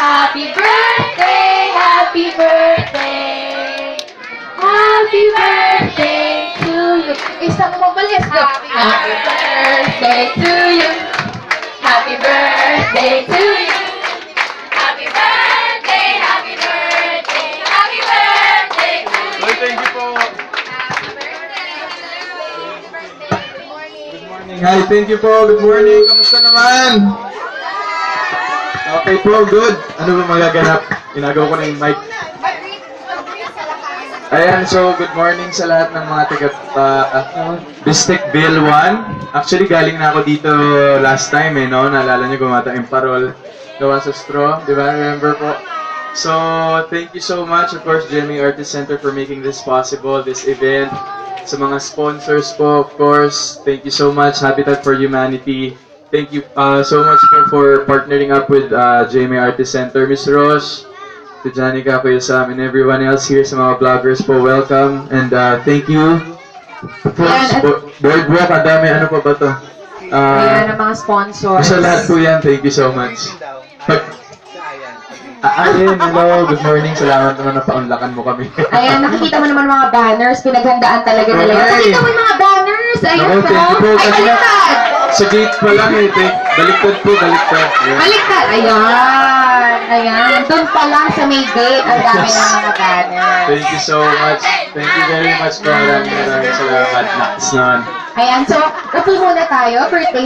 Happy birthday, happy birthday. Happy birthday to you. Isa mo mabalis. Happy birthday to you. Happy birthday to you. Happy birthday, happy birthday, happy birthday to you. Lord, thank you po. Happy birthday. Good morning. Good morning. Hi, thank you po. Good morning. Kamusta naman? Okay po, good. Ano ba magaganap? Ginagawa ko na yung mic. Ayan, so good morning sa lahat ng mga taga Bistekville 1. Actually, galing na ako dito last time no? Naalala niyo gumata yung parol gawa sa straw, di ba? Remember po? So, thank you so much, of course, GMA Artist Center for making this possible, this event. Sa mga sponsors po, of course, thank you so much, Habitat for Humanity. Thank you so much po for partnering up with GMA Artist Center. Miss Roche, to Janica, Kuya Sam, and everyone else here sa mga vloggers po, welcome. And thank you. Boardwalk, ang dami, ano pa ba to? Ayan ang mga sponsors. Sa lahat po yan, thank you so much. Ayan, hello, good morning. Salamat naman na paunlakan mo kami. Ayan, nakikita mo naman mga banners. Pinaghandaan talaga nila. Okay. Nakikita mo yung mga banners. Ayan Naku, po. thank you po. Ay, Kanina, baliktad. sa gate pa lang baliktad po, baliktad. Ayan. Baliktad. Ayan. Ayan. Doon pa lang sa may gate. Ang dami ng mga banners. Thank you so much. Thank you very much po. Maraming salamat. Next naman. Ayan. So, upo muna tayo. Birthday